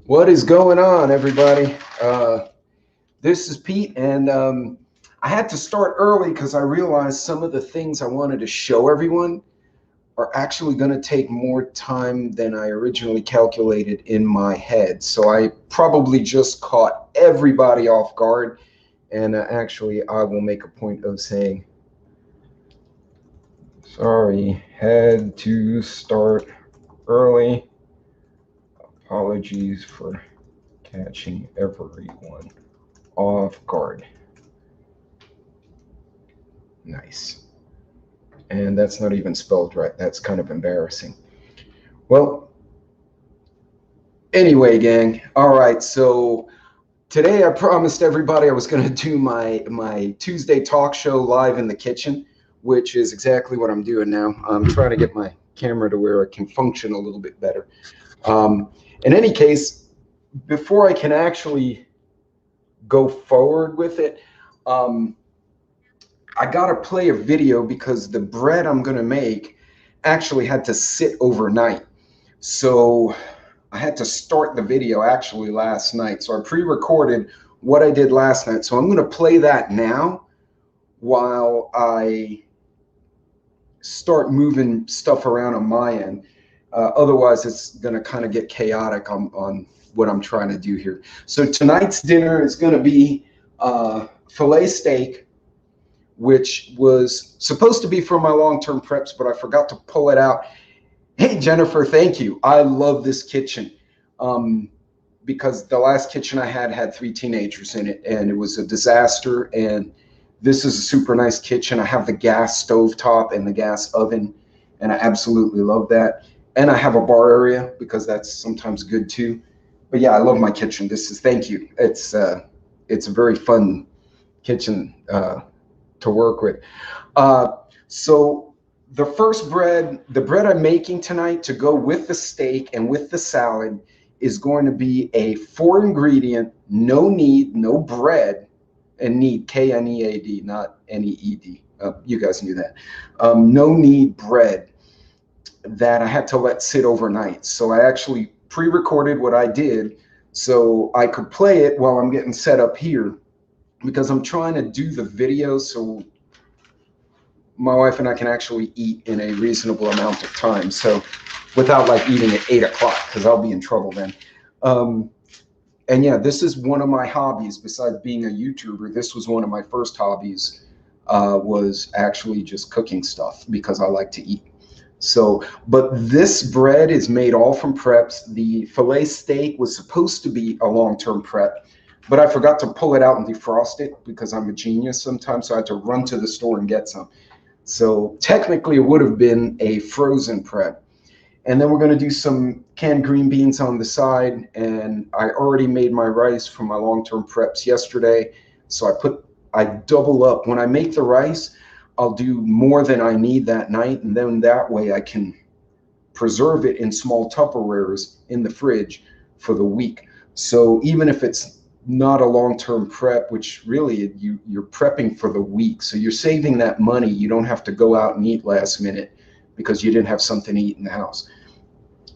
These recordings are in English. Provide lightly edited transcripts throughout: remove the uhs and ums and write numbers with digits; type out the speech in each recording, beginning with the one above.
What is going on, everybody? This is Pete, and I had to start early because I realized some of the things I wanted to show everyone are actually going to take more time than I originally calculated in my head. So I probably just caught everybody off guard, and actually, I will make a point of saying, sorry, had to start early. Apologies for catching everyone off guard. Nice. And that's not even spelled right. That's kind of embarrassing. Well, anyway, gang. All right. So today I promised everybody I was going to do my Tuesday talk show live in the kitchen, which is exactly what I'm doing now. I'm trying to get my camera to where it can function a little bit better. In any case, before I can actually go forward with it, I got to play a video because the bread I'm going to make actually had to sit overnight. So I had to start the video actually last night. So I pre-recorded what I did last night. So I'm going to play that now while I start moving stuff around on my end. Otherwise, it's going to kind of get chaotic on what I'm trying to do here. So tonight's dinner is going to be filet steak, which was supposed to be for my long-term preps, but I forgot to pull it out. Hey, Jennifer, thank you. I love this kitchen because the last kitchen I had 3 teenagers in it, and it was a disaster. And this is a super nice kitchen. I have the gas stove top and the gas oven, and I absolutely love that. And I have a bar area because that's sometimes good too. But yeah, I love my kitchen. Thank you. It's a very fun kitchen to work with. So the first bread, the bread I'm making tonight to go with the steak and with the salad is going to be a 4-ingredient, no knead, no bread, and knead, K-N-E-A-D, not N-E-E-D. You guys knew that. No knead bread that I had to let sit overnight. So I actually pre-recorded what I did so I could play it while I'm getting set up here, because I'm trying to do the video so my wife and I can actually eat in a reasonable amount of time. So without like eating at 8 o'clock, because I'll be in trouble then. And yeah, this is one of my hobbies. Besides being a YouTuber, this was one of my first hobbies, was actually just cooking stuff because I like to eat. So, but this bread is made all from preps. The filet steak was supposed to be a long-term prep, but I forgot to pull it out and defrost it because I'm a genius sometimes. So I had to run to the store and get some. So technically it would have been a frozen prep. And then we're going to do some canned green beans on the side. And I already made my rice from my long-term preps yesterday. So I double up. When I make the rice, I'll do more than I need that night. And then that way I can preserve it in small Tupperwares in the fridge for the week. So even if it's not a long-term prep, which really you're prepping for the week. So you're saving that money. You don't have to go out and eat last minute because you didn't have something to eat in the house.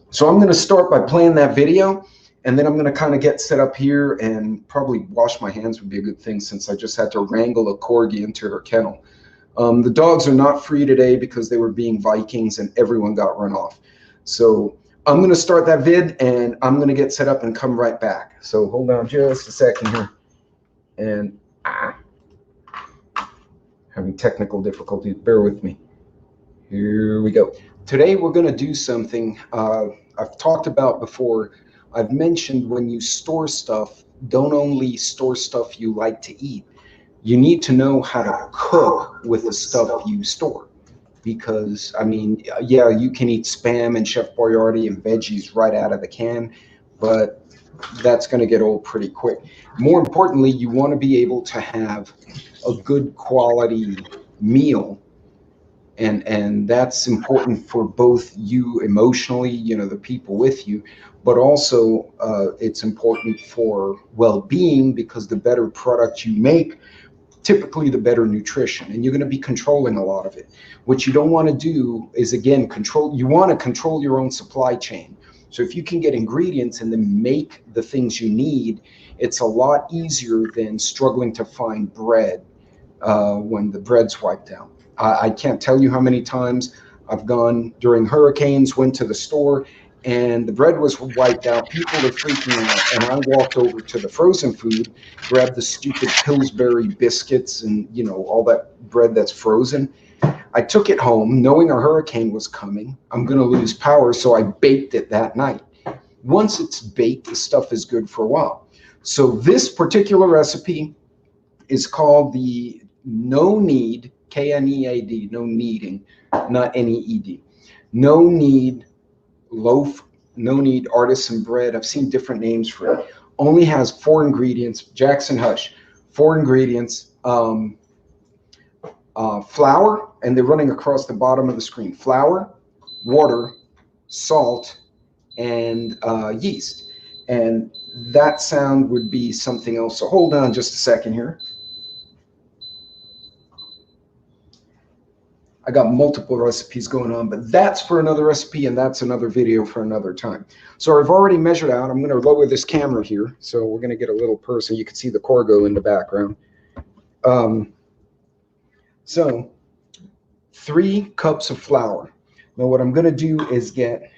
So I'm going to start by playing that video, and then I'm going to kind of get set up here, and probably wash my hands would be a good thing since I just had to wrangle a corgi into her kennel. The dogs are not free today because they were being Vikings and everyone got run off. So I'm going to start that vid, and I'm going to get set up and come right back. So hold on just a second here. And having technical difficulties. Bear with me. Here we go. Today we're going to do something I've talked about before. I've mentioned when you store stuff, don't only store stuff you like to eat. You need to know how to cook with the stuff you store. Because, I mean, yeah, you can eat Spam and Chef Boyardee and veggies right out of the can, but that's going to get old pretty quick. More importantly, you want to be able to have a good quality meal, and that's important for both you emotionally, you know, the people with you, but also it's important for well-being, because the better product you make, typically the better nutrition, and you're going to be controlling a lot of it. What you don't want to do is, again, you want to control your own supply chain. So if you can get ingredients and then make the things you need, it's a lot easier than struggling to find bread when the bread's wiped out. I can't tell you how many times I've gone during hurricanes, went to the store, and the bread was wiped out. People are freaking out. And I walked over to the frozen food, grabbed the stupid Pillsbury biscuits and, you know, all that bread that's frozen. I took it home knowing a hurricane was coming. I'm going to lose power, so I baked it that night. Once it's baked, the stuff is good for a while. So this particular recipe is called the no knead, K-N-E-A-D, no kneading, not N-E-E-D. No knead loaf, no knead artisan bread. I've seen different names for it. Only has 4 ingredients. Jackson Hush, 4 ingredients. Flour, and they're running across the bottom of the screen. Flour, water, salt, and yeast. And that sound would be something else. So hold on just a second here. I got multiple recipes going on, but that's for another recipe, and that's another video for another time. So I've already measured out. I'm going to lower this camera here, so we're going to get a little person. You can see the cargo in the background. So 3 cups of flour. Now what I'm going to do is get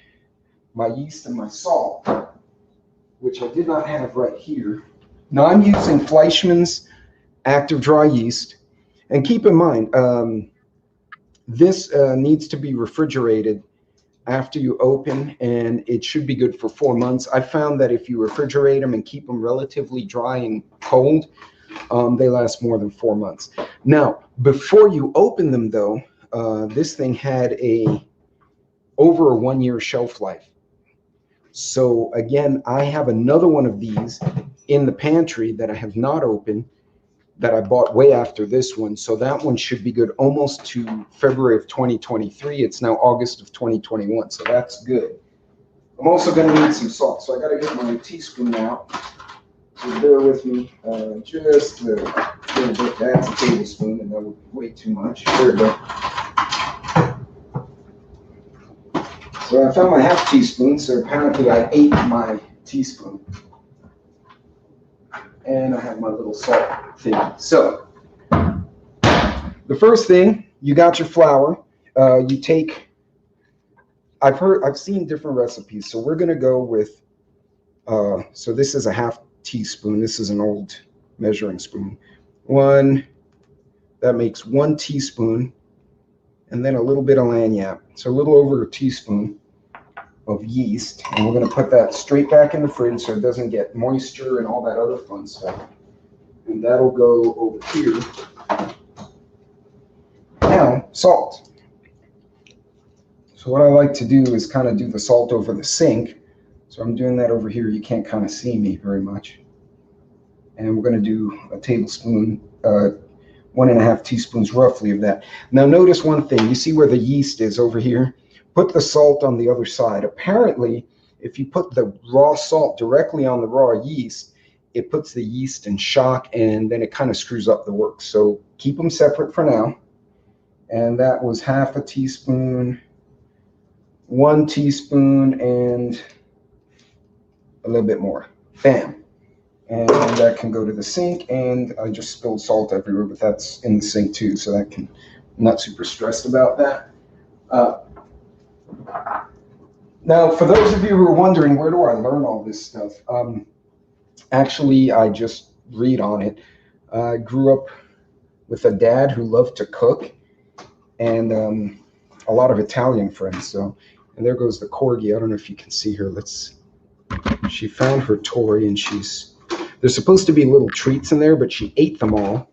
my yeast and my salt, which I did not have right here. Now I'm using Fleischmann's active dry yeast. And keep in mind, this needs to be refrigerated after you open, and it should be good for 4 months. I found that if you refrigerate them and keep them relatively dry and cold, they last more than 4 months. Now, before you open them, though, this thing had over a 1-year shelf life. So again, I have another one of these in the pantry that I have not opened, that I bought way after this one. So that one should be good almost to February of 2023. It's now August of 2021. So that's good. I'm also going to need some salt. So I got to get my teaspoon out. So bear with me just a little bit. That's a tablespoon, and that would be way too much. There we go. So I found my half teaspoon. So apparently I ate my teaspoon. And I have my little salt thing. So the first thing, you got your flour. You take, I've seen different recipes. So we're going to go with, so this is a half teaspoon. This is an old measuring spoon. That makes 1 teaspoon, and then a little bit of lagniappe. So a little over a teaspoon of yeast, and we're going to put that straight back in the fridge so it doesn't get moisture and all that other fun stuff. And that'll go over here. Now, salt. So what I like to do is kind of do the salt over the sink. So I'm doing that over here. You can't kind of see me very much. And we're going to do a tablespoon, 1.5 teaspoons roughly of that. Now notice one thing. You see where the yeast is over here? Put the salt on the other side. Apparently, if you put the raw salt directly on the raw yeast, it puts the yeast in shock, and then it kind of screws up the works. So keep them separate for now. And that was half a teaspoon, 1 teaspoon, and a little bit more. Bam. And that can go to the sink, and I just spilled salt everywhere, but that's in the sink too, so that can, I'm not super stressed about that. Now, for those of you who are wondering, where do I learn all this stuff? Actually, I just read on it. I grew up with a dad who loved to cook, and a lot of Italian friends. So, and there goes the corgi. I don't know if you can see her. She found her toy, and there's supposed to be little treats in there, but she ate them all.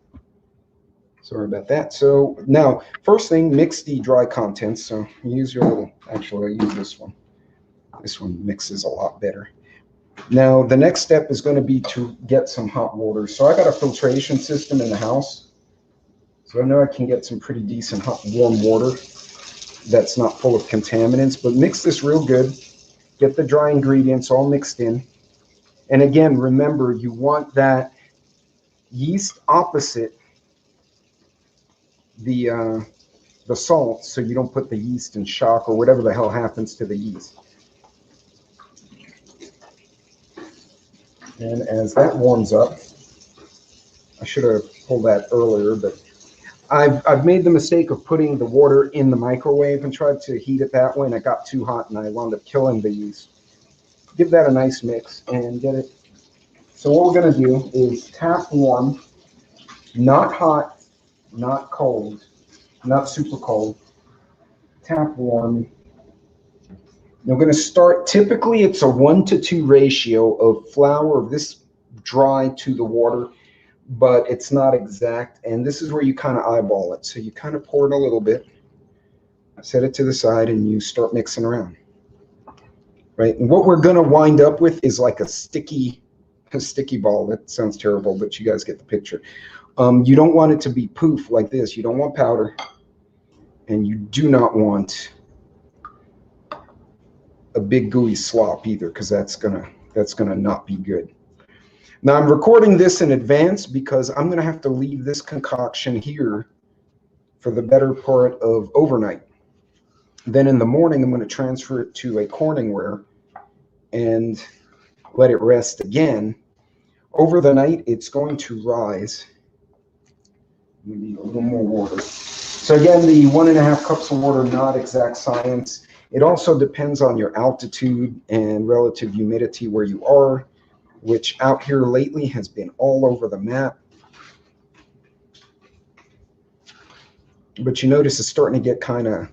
Sorry about that. So now, first thing, mix the dry contents. So use your little, actually I use this one. This one mixes a lot better. Now, the next step is going to be to get some hot water. So I got a filtration system in the house. So I know I can get some pretty decent hot, warm water that's not full of contaminants. But mix this real good. Get the dry ingredients all mixed in. And again, remember, you want that yeast opposite the salt, so you don't put the yeast in shock or whatever the hell happens to the yeast. And as that warms up, I should have pulled that earlier, but I've made the mistake of putting the water in the microwave and tried to heat it that way, and it got too hot and I wound up killing the yeast. Give that a nice mix and get it. So what we're going to do is tap warm, not hot, not cold, not super cold. Tap warm. We're going to start, typically it's a 1-to-2 ratio of flour of this dry to the water, but it's not exact. And this is where you kind of eyeball it. So you kind of pour it a little bit, set it to the side, and you start mixing around. Right? And what we're going to wind up with is like a sticky ball. That sounds terrible, but you guys get the picture. You don't want it to be poof like this. You don't want powder, and you do not want a big gooey slop either, because that's gonna not be good. Now I'm recording this in advance because I'm gonna have to leave this concoction here for the better part of overnight. Then in the morning I'm going to transfer it to a Corningware and let it rest again. Over the night it's going to rise. We need a little more water. So again, the 1.5 cups of water, not exact science. It also depends on your altitude and relative humidity where you are, which out here lately has been all over the map. But you notice it's starting to get kind of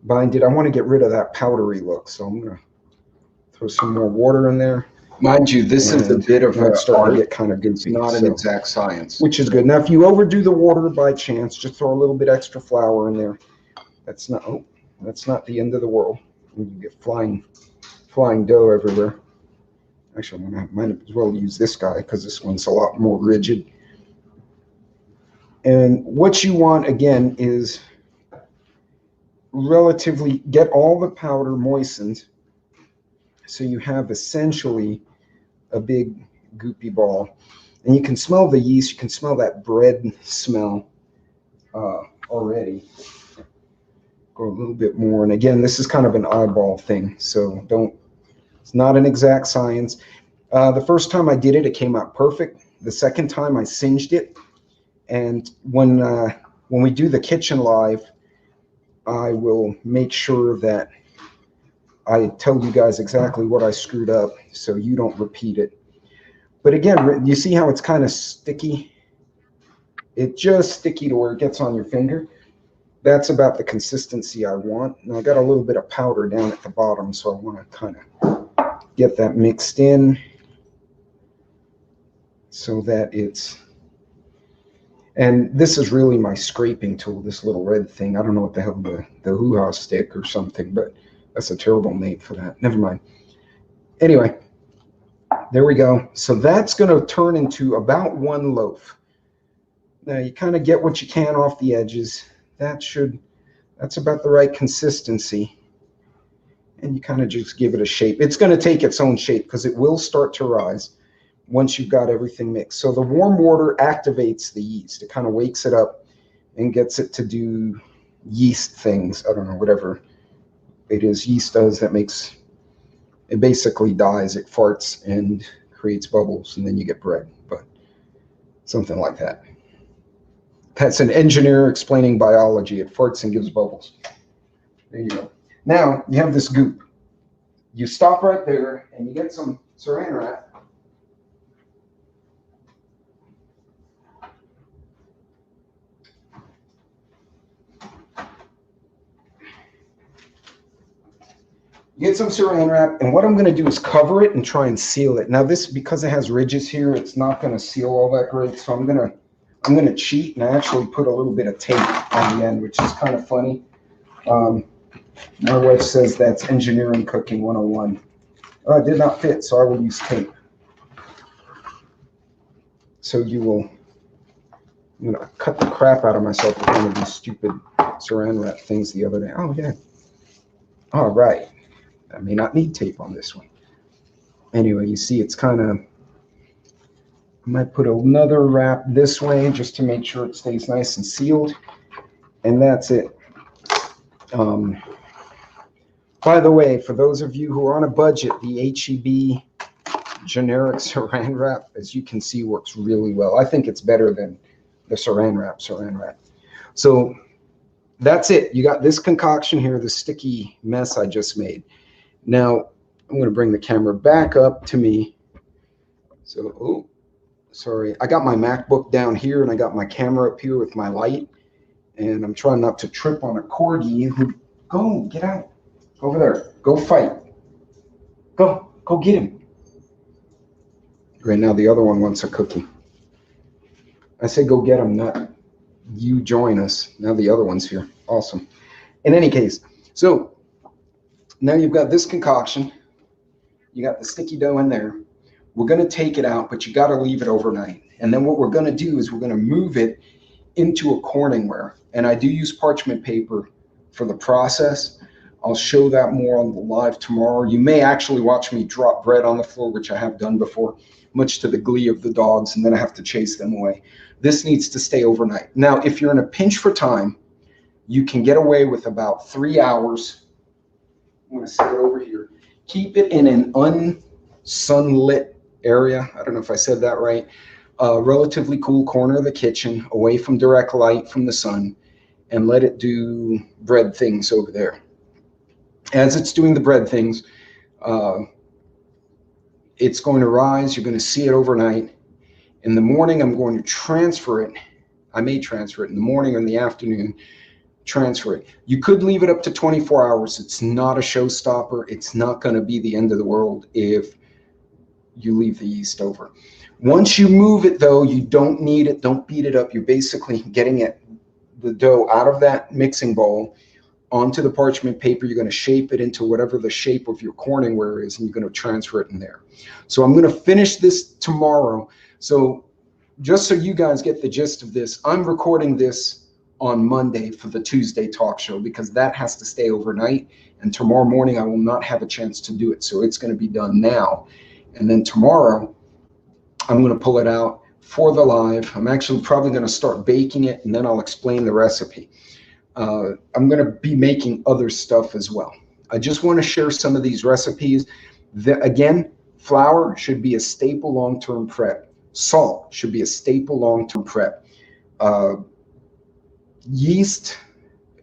binded. I want to get rid of that powdery look, so I'm going to throw some more water in there. Mind you, this is a bit of an starting art. to get kind of goofy. It's not an exact science. Which is good. Now, if you overdo the water by chance, just throw a little bit extra flour in there. That's not the end of the world. You get flying dough everywhere. Actually, I might as well use this guy because this one's a lot more rigid. And what you want, again, is relatively get all the powder moistened so you have essentially a big goopy ball. And you can smell the yeast, you can smell that bread smell already. Go a little bit more. And again, this is kind of an eyeball thing, so it's not an exact science. The first time I did it, it came out perfect. The second time I singed it. And when we do the kitchen live, I will make sure that I tell you guys exactly what I screwed up so you don't repeat it. But again, you see how it's kind of sticky? It's just sticky to where it gets on your finger. That's about the consistency I want. And I got a little bit of powder down at the bottom, so I want to kind of get that mixed in so that it's... And this is really my scraping tool, this little red thing. I don't know what the hell, the hoo-ha stick or something, but that's a terrible name for that. Never mind. Anyway, there we go. So that's going to turn into about 1 loaf. Now you kind of get what you can off the edges. That's about the right consistency. And you kind of just give it a shape. It's going to take its own shape because it will start to rise once you've got everything mixed. So the warm water activates the yeast. It kind of wakes it up and gets it to do yeast things. I don't know, whatever it is yeast does that makes it basically dies. It farts and creates bubbles, and then you get bread, but something like that. That's an engineer explaining biology. It farts and gives bubbles. There you go. Now you have this goop. You stop right there and you get some saran wrap. Get some saran wrap, and what I'm going to do is cover it and try and seal it. Now this, because it has ridges here, it's not going to seal all that great, so I'm going to cheat and actually put a little bit of tape on the end, which is kind of funny. My wife says that's engineering cooking 101. It did not fit, so I will use tape. So I'm going to cut the crap out of myself with one of these stupid saran wrap things the other day. Oh yeah. All right. I may not need tape on this one. Anyway, you see it's kind of, I might put another wrap this way just to make sure it stays nice and sealed. And that's it. By the way, for those of you who are on a budget, the HEB generic saran wrap, as you can see, works really well. I think it's better than the saran wrap. So that's it. You got this concoction here, the sticky mess I just made. Now I'm going to bring the camera back up to me. So, oh, sorry. I got my MacBook down here and I got my camera up here with my light. And I'm trying not to trip on a corgi who, go, get out. Over there. Go fight. Go get him. Right now the other one wants a cookie. I say go get him, not you join us. Now the other one's here. Awesome. In any case, so now you've got this concoction. You got the sticky dough in there. We're going to take it out, but you got to leave it overnight. And then what we're going to do is we're going to move it into a Corningware. And I do use parchment paper for the process. I'll show that more on the live tomorrow. You may actually watch me drop bread on the floor, which I have done before, much to the glee of the dogs, and then I have to chase them away. This needs to stay overnight. Now, if you're in a pinch for time, you can get away with about 3 hours. I'm going to set it over here. Keep it in an unsunlit area. I don't know if I said that right. Relatively cool corner of the kitchen, away from direct light from the sun, and let it do bread things over there. As it's doing the bread things, it's going to rise. You're going to see it overnight. In the morning, I'm going to transfer it. I may transfer it in the morning or in the afternoon. Transfer it. You could leave it up to 24 hours. It's not a showstopper. It's not going to be the end of the world if you leave the yeast over. Once you move it, though, you don't need it. Don't beat it up. You're basically getting the dough out of that mixing bowl onto the parchment paper. You're going to shape it into whatever the shape of your Corningware is, and you're going to transfer it in there. So I'm going to finish this tomorrow. So just so you guys get the gist of this, I'm recording this on Monday for the Tuesday talk show because that has to stay overnight. And tomorrow morning, I will not have a chance to do it. So it's going to be done now. And then tomorrow, I'm going to pull it out for the live. I'm actually probably going to start baking it, and then I'll explain the recipe. I'm going to be making other stuff as well. I just want to share some of these recipes. Again, flour should be a staple long-term prep. Salt should be a staple long-term prep. Yeast,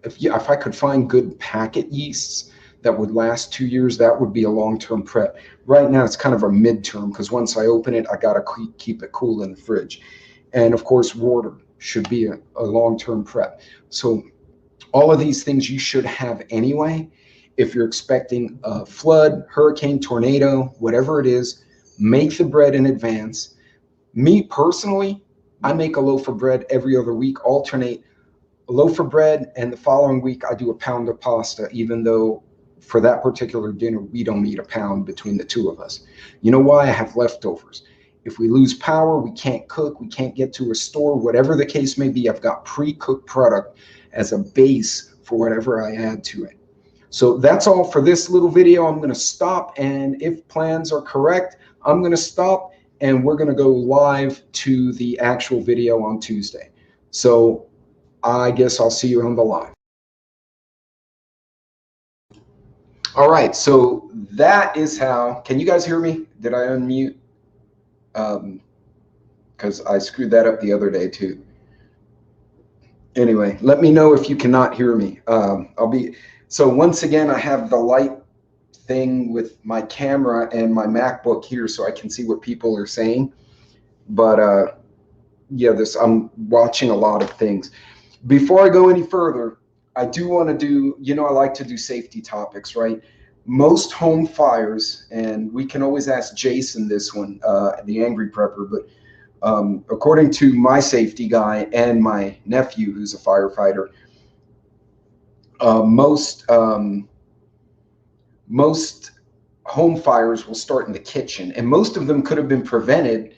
if I could find good packet yeasts that would last 2 years, that would be a long-term prep. Right now, it's kind of a midterm because once I open it, I got to keep it cool in the fridge. And of course, water should be a long-term prep. So all of these things you should have anyway. If you're expecting a flood, hurricane, tornado, whatever it is, make the bread in advance. Me personally, I make a loaf of bread every other week, alternate a loaf of bread, and the following week I do a pound of pasta, even though for that particular dinner, we don't eat a pound between the two of us. You know why? I have leftovers. If we lose power, we can't cook, we can't get to a store, whatever the case may be, I've got pre-cooked product as a base for whatever I add to it. So that's all for this little video. I'm going to stop, and if plans are correct, I'm going to stop, and we're going to go live to the actual video on Tuesday. So I guess I'll see you on the live. All right, so that is how, can you guys hear me? Did I unmute? Because I screwed that up the other day too. Anyway, let me know if you cannot hear me. So once again, I have the light thing with my camera and my MacBook here so I can see what people are saying. But yeah, I'm watching a lot of things. Before I go any further, I do want to do, I like to do safety topics, right? Most home fires, and we can always ask Jason this one, the Angry Prepper, but according to my safety guy and my nephew, who's a firefighter, most home fires will start in the kitchen, and most of them could have been prevented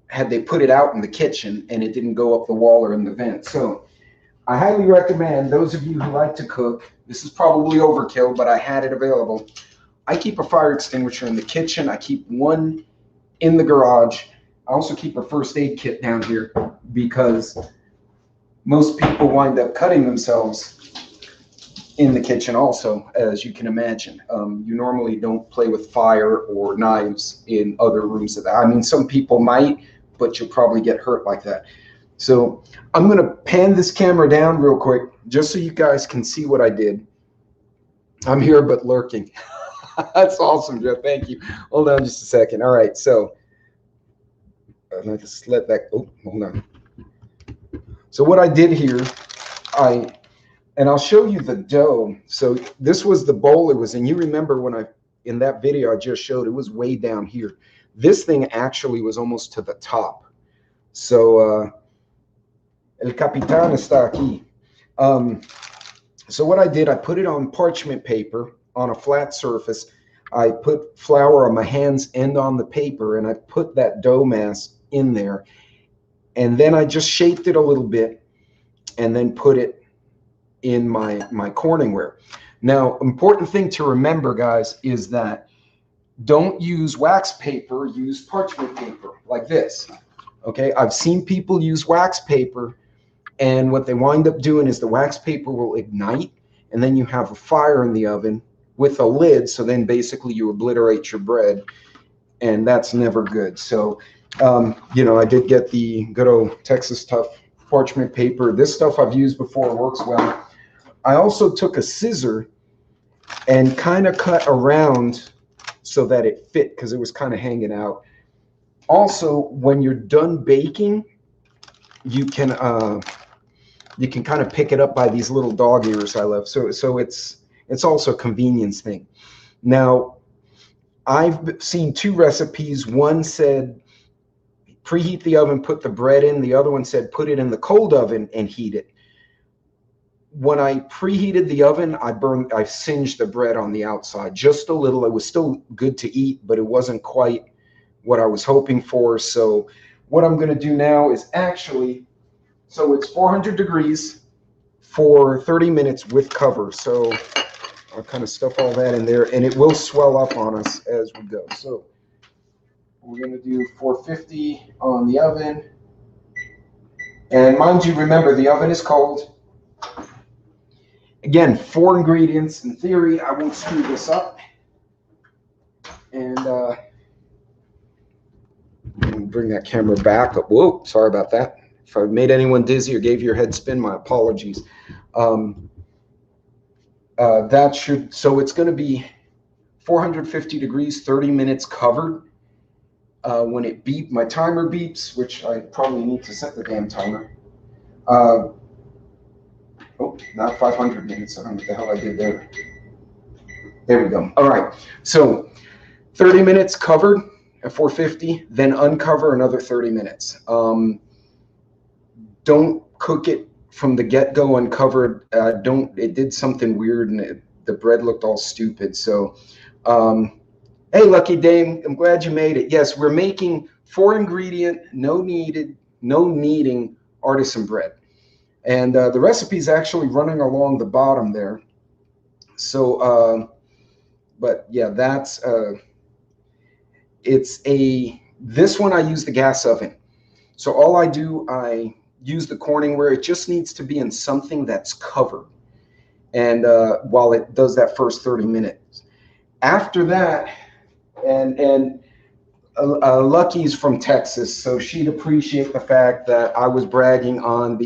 had they put it out in the kitchen and it didn't go up the wall or in the vent. So I highly recommend those of you who like to cook, this is probably overkill, but I had it available. I keep a fire extinguisher in the kitchen. I keep one in the garage. I also keep a first aid kit down here because most people wind up cutting themselves in the kitchen also, as you can imagine. You normally don't play with fire or knives in other rooms. I mean, some people might, but you'll probably get hurt like that. So I'm going to pan this camera down real quick just so you guys can see what I did. I'm here but lurking. That's awesome, Jeff. Thank you. Hold on just a second. All right, so let's let that. Oh, hold on. So what I did here, and I'll show you the dough. So this was the bowl it was in. You remember when in that video I just showed, it was way down here. This thing actually was almost to the top. So El Capitan está aquí. So what I did, I put it on parchment paper on a flat surface. I put flour on my hands and on the paper, and I put that dough mass in there. And then I just shaped it a little bit and then put it in my Corningware. Now, important thing to remember, guys, is that don't use wax paper, use parchment paper like this. Okay, I've seen people use wax paper, and what they wind up doing is the wax paper will ignite, and then you have a fire in the oven with a lid, so then basically you obliterate your bread, and that's never good. So, you know, I did get the good old Texas Tough parchment paper. This stuff I've used before, it works well. I also took a scissor and kind of cut around so that it fit, because it was kind of hanging out. Also, when you're done baking, you can kind of pick it up by these little dog ears I left. So it's also a convenience thing. Now, I've seen two recipes. One said preheat the oven, put the bread in. The other one said put it in the cold oven and heat it. When I preheated the oven, I singed the bread on the outside just a little. It was still good to eat, but it wasn't quite what I was hoping for. So what I'm going to do now is so it's 400 degrees for 30 minutes with cover. So I'll kind of stuff all that in there, and it will swell up on us as we go. So we're going to do 450 on the oven. And mind you, remember, the oven is cold. Again, 4 ingredients. In theory, I won't screw this up. And bring that camera back up. Whoa, sorry about that. If I made anyone dizzy or gave your head spin, my apologies. So it's going to be 450 degrees, 30 minutes covered. When it my timer beeps, which I probably need to set the damn timer. Oh, not 500 minutes. I don't know what the hell I did there. There we go. All right. So 30 minutes covered at 450, then uncover another 30 minutes. Don't cook it from the get-go uncovered. It did something weird, and the bread looked all stupid. So, hey, Lucky Dame, I'm glad you made it. Yes, we're making 4-ingredient, no kneading artisan bread. And the recipe is actually running along the bottom there. So, but yeah, this one I use the gas oven. So all I use the Corningware. It just needs to be in something that's covered. And while it does that first 30 minutes. After that, and Lucky's from Texas, so she'd appreciate the fact that I was bragging on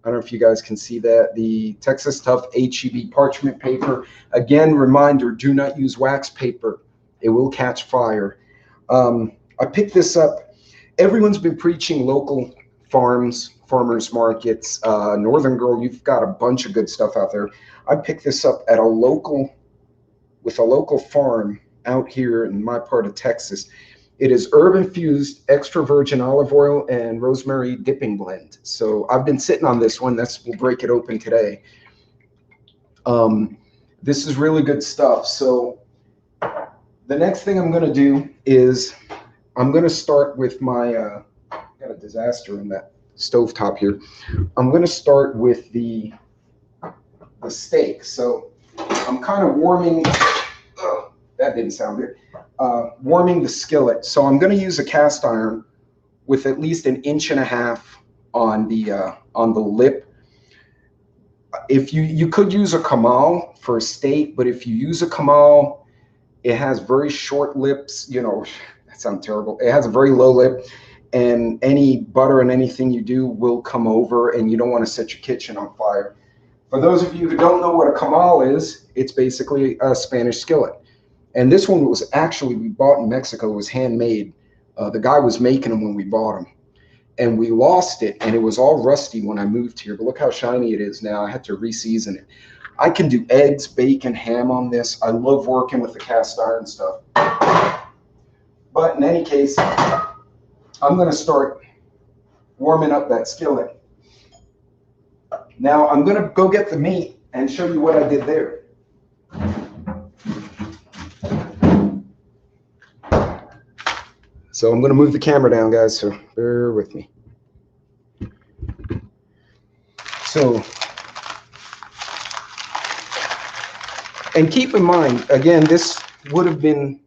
I don't know if you guys can see that, the Texas Tough HEB parchment paper. Again, reminder, do not use wax paper. It will catch fire. I picked this up. Everyone's been preaching local farmers markets. Northern Girl, you've got a bunch of good stuff out there. I picked this up at a local farm out here in my part of Texas. It is herb-infused extra virgin olive oil and rosemary dipping blend. So I've been sitting on this one. We'll break it open today. This is really good stuff. So the next thing I'm going to do is I'm going to start with my got a disaster in that stovetop here. I'm going to start with the steak. So I'm kind of warming. That didn't sound good. Warming the skillet. So I'm going to use a cast iron with at least 1.5 inches on the lip. If you could use a Kamal for a steak, but if you use a Kamal, it has very short lips. You know, that sounds terrible. It has a very low lip, and any butter and anything you do will come over, and you don't want to set your kitchen on fire. For those of you who don't know what a Kamal is, it's basically a Spanish skillet. And this one was actually, we bought in Mexico, it was handmade. The guy was making them when we bought them. And we lost it, and it was all rusty when I moved here. But look how shiny it is now. I had to reseason it. I can do eggs, bacon, ham on this. I love working with the cast iron stuff. But in any case, I'm going to start warming up that skillet. Now I'm going to go get the meat and show you what I did there. So I'm going to move the camera down, guys, so bear with me. So, and keep in mind, again, this would have been,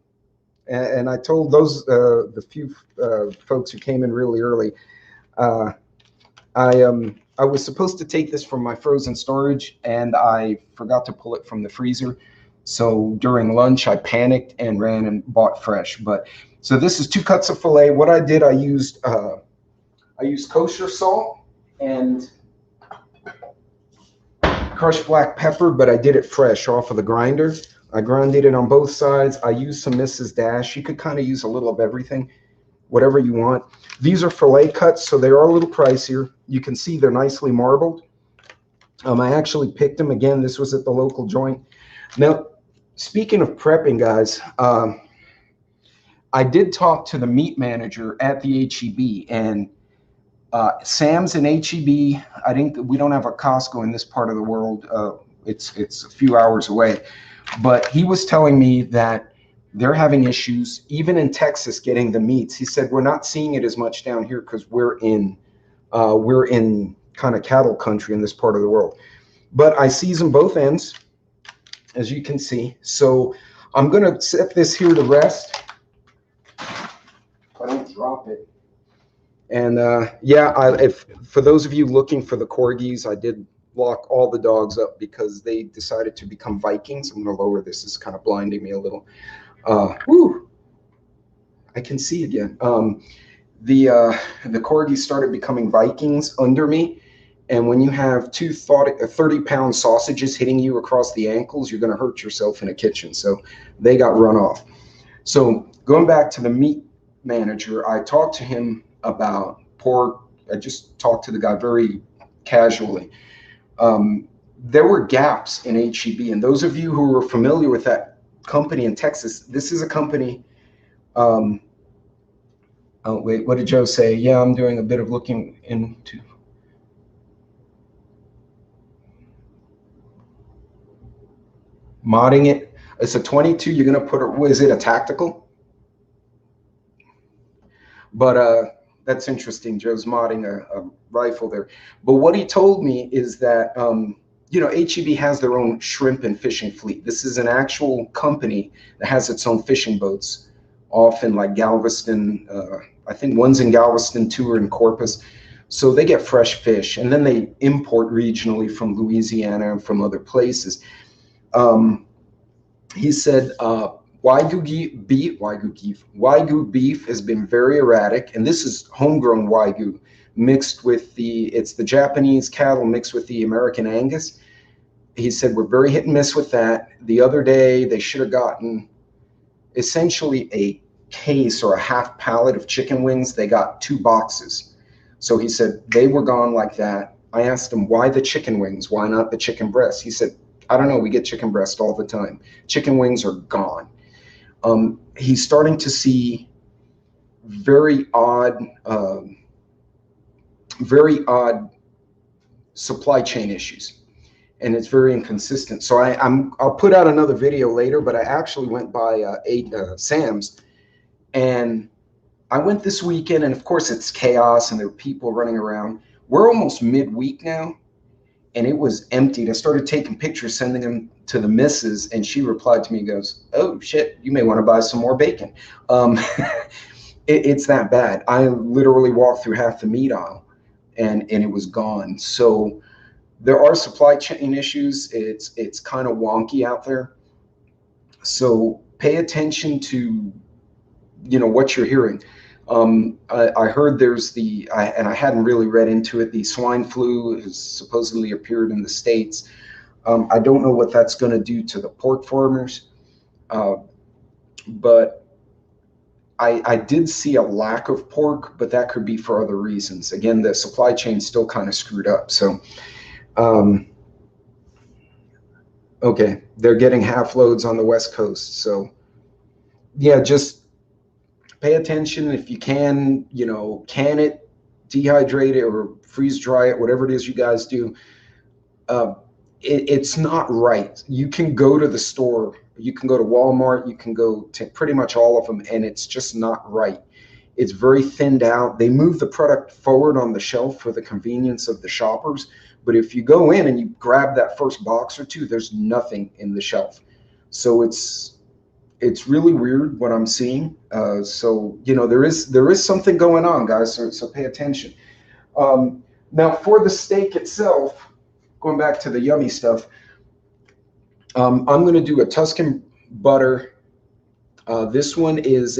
and I told those, the few folks who came in really early, I was supposed to take this from my frozen storage, and I forgot to pull it from the freezer. So during lunch, I panicked and ran and bought fresh. But so this is 2 cuts of filet. What I did, I used kosher salt and crushed black pepper, but I did it fresh off of the grinder. I grinded it on both sides. I used some Mrs. Dash. You could kind of use a little of everything, whatever you want. These are filet cuts, so they are a little pricier. You can see they're nicely marbled. I actually picked them. Again, this was at the local joint. Now, speaking of prepping, guys, I did talk to the meat manager at the H-E-B, and Sam's and H-E-B, I think we don't have a Costco in this part of the world. It's a few hours away. But he was telling me that they're having issues, even in Texas, getting the meats. He said, we're not seeing it as much down here because we're in kind of cattle country in this part of the world. But I season both ends, as you can see. So I'm going to set this here to rest. If I don't drop it. And yeah, if for those of you looking for the corgis, I did lock all the dogs up because they decided to become Vikings. I'm going to lower this. It's kind of blinding me a little. Whew, I can see again. The corgis started becoming Vikings under me. And when you have 2 30-pound sausages hitting you across the ankles, you're going to hurt yourself in a kitchen. So they got run off. So going back to the meat manager, I talked to him about pork. I just talked to the guy very casually. There were gaps in H-E-B, and those of you who are familiar with that company in Texas, this is a company. Oh wait, what did Joe say? Yeah, I'm doing a bit of looking into. Modding it. It's a 22. You're gonna put it. Is it a tactical? But that's interesting. Joe's modding a rifle there. But what he told me is that, you know, H-E-B has their own shrimp and fishing fleet. This is an actual company that has its own fishing boats, often like Galveston. I think one's in Galveston, 2 are in Corpus. So they get fresh fish, and then they import regionally from Louisiana and from other places. He said, Wagyu beef has been very erratic, and this is homegrown Wagyu mixed with it's the Japanese cattle mixed with the American Angus. He said, we're very hit and miss with that. The other day, they should have gotten essentially a case or a half pallet of chicken wings. They got 2 boxes. So he said, they were gone like that. I asked him, why the chicken wings? Why not the chicken breast? He said, I don't know. We get chicken breast all the time. Chicken wings are gone. He's starting to see very odd supply chain issues, and it's very inconsistent. So I'll put out another video later, but I actually went by Sam's, and I went this weekend, and of course it's chaos and there are people running around. We're almost midweek now, and it was emptied. I started taking pictures, sending them to the missus, and she replied to me, goes, oh shit, you may want to buy some more bacon. It's that bad. I literally walked through half the meat aisle, and it was gone. So There are supply chain issues. It's kind of wonky out there. So pay attention to, you know, what you're hearing. I heard there's and I hadn't really read into it, the swine flu has supposedly appeared in the States. I don't know what that's going to do to the pork farmers, but I did see a lack of pork, but that could be for other reasons. Again, the supply chain's still kind of screwed up. So, okay, they're getting half loads on the West Coast. So, yeah, just pay attention if you can, you know, can it, dehydrate it, or freeze dry it, whatever it is you guys do. It's not right. You can go to the store, you can go to Walmart, you can go to pretty much all of them, and it's just not right. It's very thinned out. They move the product forward on the shelf for the convenience of the shoppers. But if you go in and you grab that first box or two, there's nothing in the shelf. So it's really weird what I'm seeing. So, you know, there is something going on, guys. So pay attention. Now for the steak itself, going back to the yummy stuff, I'm going to do a Tuscan butter. This one is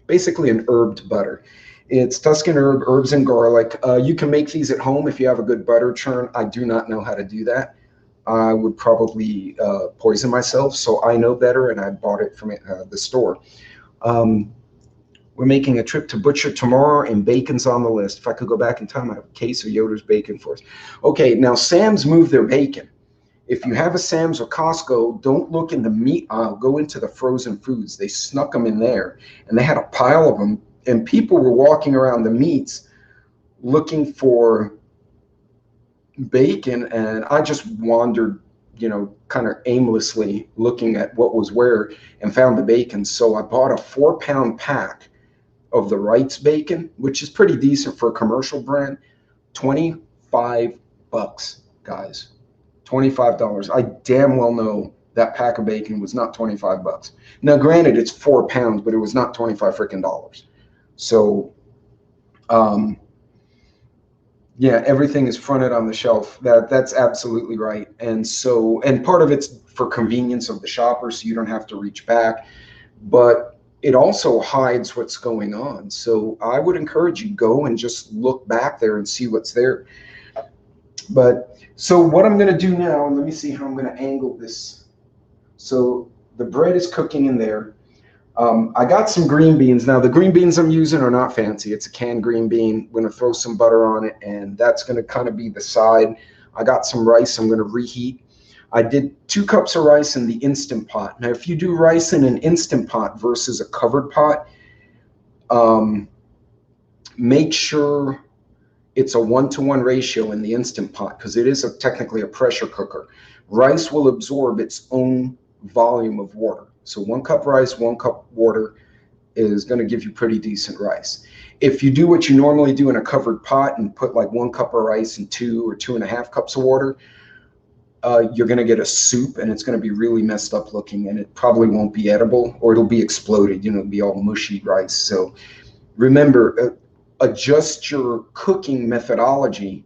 basically an herbed butter. It's Tuscan herbs and garlic. You can make these at home if you have a good butter churn. I do not know how to do that. I would probably poison myself, so I know better, and I bought it from the store. We're making a trip to Butcher tomorrow, and bacon's on the list. If I could go back in time, I have a case of Yoder's bacon for us. Okay, now Sam's moved their bacon. If you have a Sam's or Costco, don't look in the meat aisle. Go into the frozen foods. They snuck them in there, and they had a pile of them. And people were walking around the meats looking for bacon, and I just wandered, you know, kind of aimlessly looking at what was where, and found the bacon. So I bought a 4-pound pack of the Wright's bacon, which is pretty decent for a commercial brand. $25, guys. $25. I damn well know that pack of bacon was not $25. Now, granted, it's 4 pounds, but it was not 25 freaking dollars. So, yeah, everything is fronted on the shelf. That's absolutely right. And so, and part of it's for convenience of the shopper, so you don't have to reach back. But it also hides what's going on. So I would encourage you, go and just look back there and see what's there. But so what I'm going to do now, let me see how I'm going to angle this. So the bread is cooking in there. I got some green beans. Now the green beans I'm using are not fancy. It's a canned green bean. I'm going to throw some butter on it, and that's going to kind of be the side. I got some rice I'm going to reheat. I did 2 cups of rice in the Instant Pot. Now, if you do rice in an Instant Pot versus a covered pot, make sure it's a 1-to-1 ratio in the Instant Pot, because it is technically a pressure cooker. Rice will absorb its own volume of water. So 1 cup rice, 1 cup water is going to give you pretty decent rice. If you do what you normally do in a covered pot and put like 1 cup of rice and 2 or 2.5 cups of water, you're going to get a soup, and it's going to be really messed up looking, and it probably won't be edible, or it'll be exploded. You know, it'll be all mushy rice. So remember, adjust your cooking methodology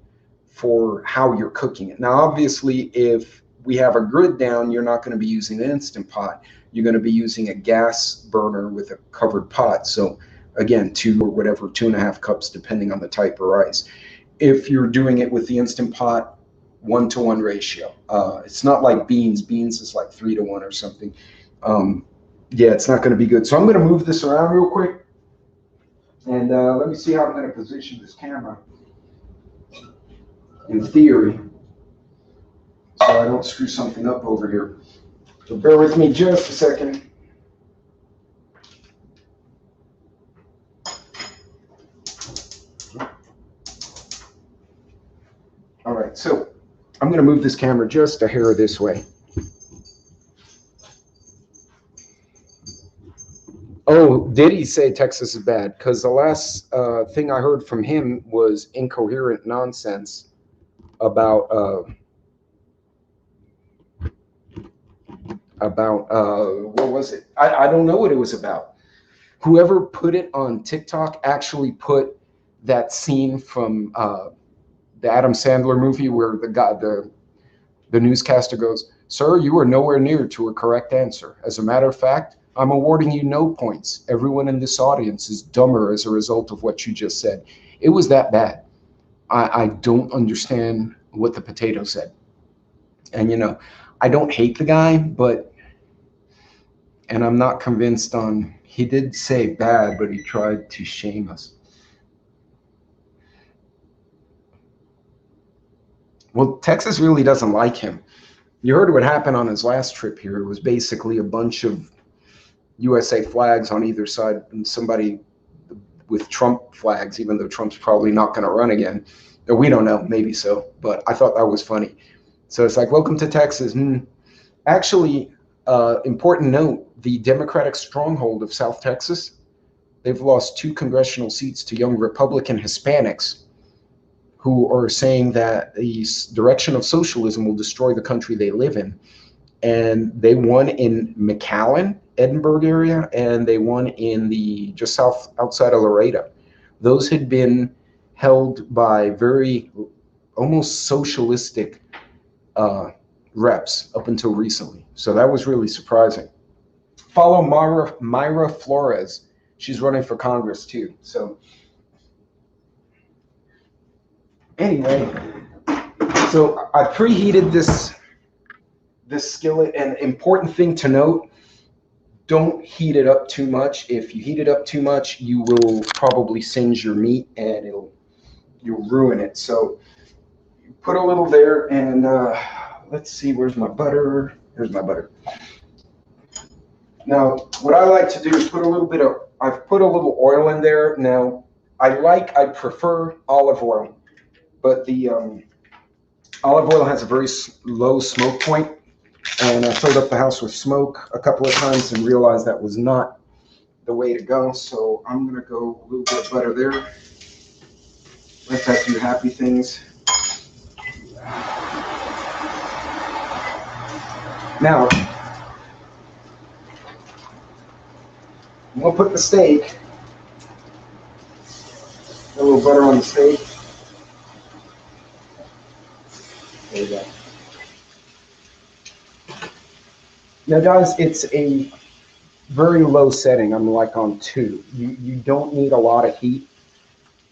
for how you're cooking it. Now, obviously, if we have a grid down, you're not going to be using an Instant Pot. You're going to be using a gas burner with a covered pot. So again, 2 or whatever, 2.5 cups, depending on the type of rice. If you're doing it with the Instant Pot, 1-to-1 ratio. It's not like beans. Beans is like 3-to-1 or something. Yeah, it's not going to be good. So I'm going to move this around real quick, and let me see how I'm going to position this camera in theory, so I don't screw something up over here. So bear with me just a second. All right, so I'm going to move this camera just a hair this way. Oh, did he say Texas is bad? Because the last thing I heard from him was incoherent nonsense about what was it? I don't know what it was about. Whoever put it on TikTok actually put that scene from the Adam Sandler movie where the newscaster goes, "Sir, you are nowhere near to a correct answer. As a matter of fact, I'm awarding you no points. Everyone in this audience is dumber as a result of what you just said." It was that bad. I don't understand what the potato said. And, I don't hate the guy, and I'm not convinced on, he did say bad, but he tried to shame us. Well, Texas really doesn't like him. You heard what happened on his last trip here. It was basically a bunch of USA flags on either side and somebody with Trump flags, even though Trump's probably not going to run again. Or we don't know, maybe so, but I thought that was funny. So it's like, welcome to Texas. Actually, important note, the Democratic stronghold of South Texas, they've lost 2 congressional seats to young Republican Hispanics who are saying that the direction of socialism will destroy the country they live in. And they won in McAllen, Edinburgh area, and they won in the just outside of Laredo. Those had been held by very almost socialistic reps up until recently. So that was really surprising. Follow Myra Flores. She's running for Congress too. So anyway, so I preheated this skillet, and important thing to note, don't heat it up too much. If you heat it up too much, you will probably singe your meat and you'll ruin it. So put a little there, and let's see, where's my butter? Here's my butter. Now, what I like to do is I've put a little oil in there. Now, I prefer olive oil, but the olive oil has a very low smoke point, and I filled up the house with smoke a couple of times and realized that was not the way to go. So I'm going to go a little bit of butter there. Let that do happy things. Now, we'll put the steak, a little butter on the steak. There you go. Now, guys, it's a very low setting. I'm like on 2. You don't need a lot of heat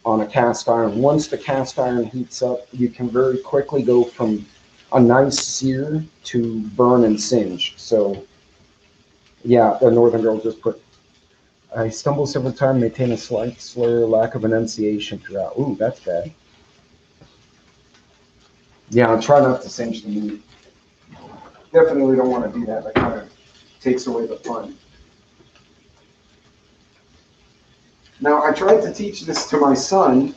on a cast iron. Once the cast iron heats up, you can very quickly go from a nice sear to burn and singe. So, yeah, the Northern Girl just put, I stumble several times, maintain a slight slur, lack of enunciation throughout. Ooh, that's bad. Yeah, I'll try not to singe the meat. Definitely don't want to do that. That kind of takes away the fun. Now, I tried to teach this to my son,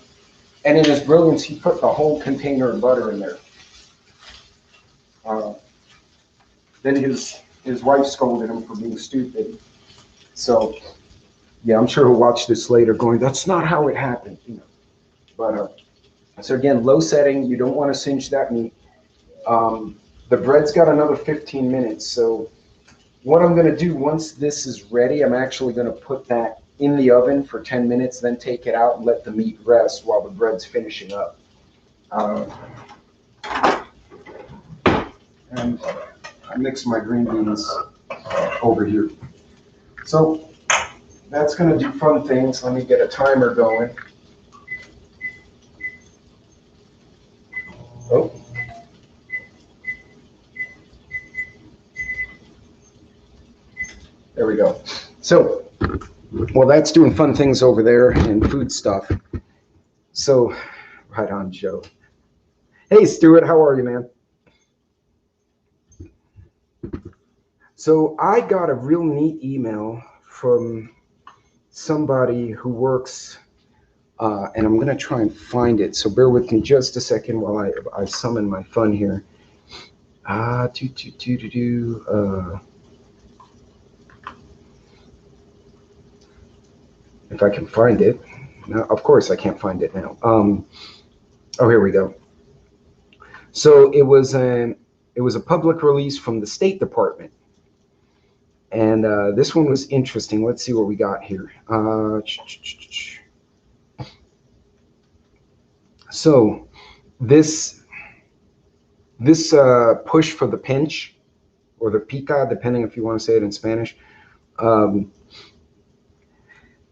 and in his brilliance, he put the whole container of butter in there. Then his wife scolded him for being stupid. So, yeah, I'm sure he'll watch this later going, that's not how it happened. But, so again, low setting, you don't want to singe that meat. The bread's got another 15 minutes. So what I'm going to do once this is ready, I'm actually going to put that in the oven for 10 minutes, then take it out and let the meat rest while the bread's finishing up. And I mix my green beans over here. So that's going to do fun things. Let me get a timer going. Oh. There we go. So, well, that's doing fun things over there and food stuff. So, right on, Joe. Hey, Stuart, how are you, man? So I got a real neat email from somebody who works, and I'm going to try and find it. So bear with me just a second while I summon my fun here. If I can find it. Now, of course, I can't find it now. Oh, here we go. So it was a public release from the State Department. And this one was interesting. Let's see what we got here. So this push for the pinch, or the pica, depending if you want to say it in Spanish.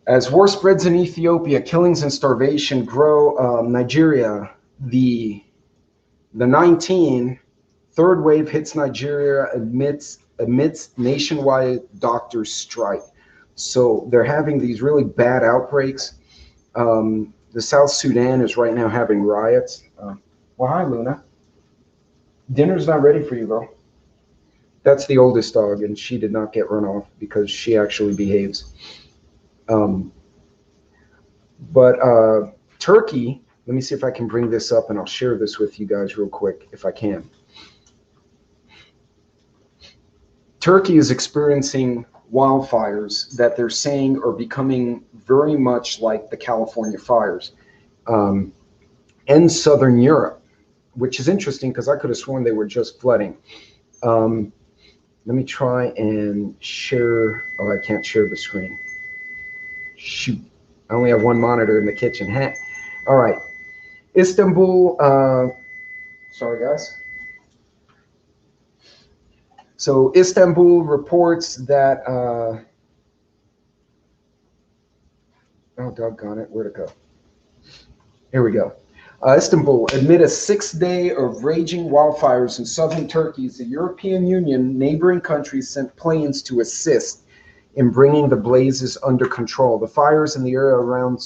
As war spreads in Ethiopia, killings and starvation grow. Nigeria, the third wave hits Nigeria amidst nationwide doctors' strike. So they're having these really bad outbreaks. The South Sudan is right now having riots. Well, hi, Luna. Dinner's not ready for you, though. That's the oldest dog, and she did not get run off because she actually behaves. But Turkey, let me see if I can bring this up, and I'll share this with you guys real quick if I can. Turkey is experiencing wildfires that they're saying are becoming very much like the California fires in Southern Europe, which is interesting because I could have sworn they were just flooding. Let me try and share. Oh, I can't share the screen. Shoot. I only have one monitor in the kitchen. All right. Istanbul. Sorry, guys. So Istanbul reports that. Oh, doggone it. Where'd it go? Here we go. Istanbul, amid a 6-day of raging wildfires in southern Turkey, the European Union neighboring countries sent planes to assist in bringing the blazes under control. The fires in the area around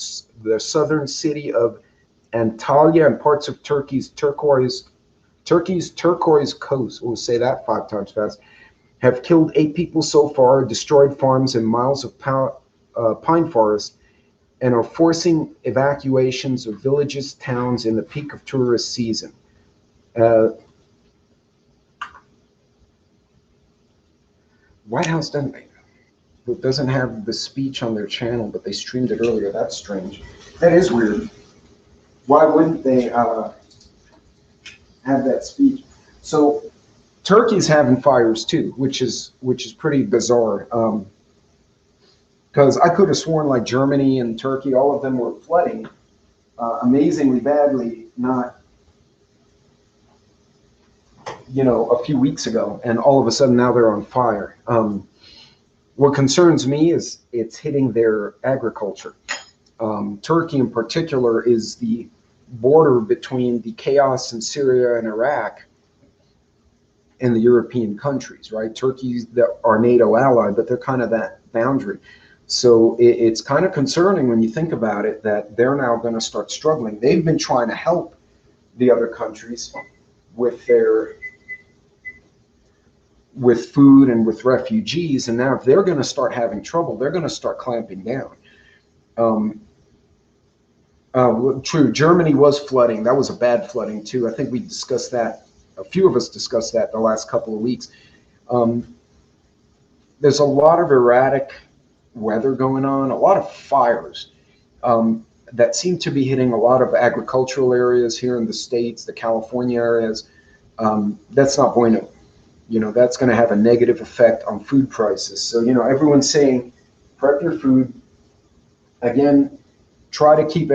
the southern city of Antalya and parts of Turkey's turquoise coast, we'll say that 5 times fast, have killed 8 people so far, destroyed farms and miles of pine forest, and are forcing evacuations of villages, towns in the peak of tourist season. White House doesn't have the speech on their channel, but they streamed it earlier. That's strange. That is weird. Why wouldn't they have that speech? So Turkey's having fires too, which is pretty bizarre. Because I could have sworn like Germany and Turkey, all of them were flooding amazingly badly, not, a few weeks ago, and all of a sudden now they're on fire. What concerns me is it's hitting their agriculture. Turkey in particular is the border between the chaos in Syria and Iraq and the European countries, right? Turkey's our NATO ally, but they're kind of that boundary. So it's kind of concerning when you think about it that they're now going to start struggling. They've been trying to help the other countries with food and with refugees, and now if they're going to start having trouble, they're going to start clamping down. True, Germany was flooding. That was a bad flooding too. I think we discussed that. A few of us discussed that the last couple of weeks. There's a lot of erratic weather going on, a lot of fires that seem to be hitting a lot of agricultural areas here in the States, the California areas. That's not bueno. That's going to have a negative effect on food prices. So, everyone's saying prep your food. Again, try to keep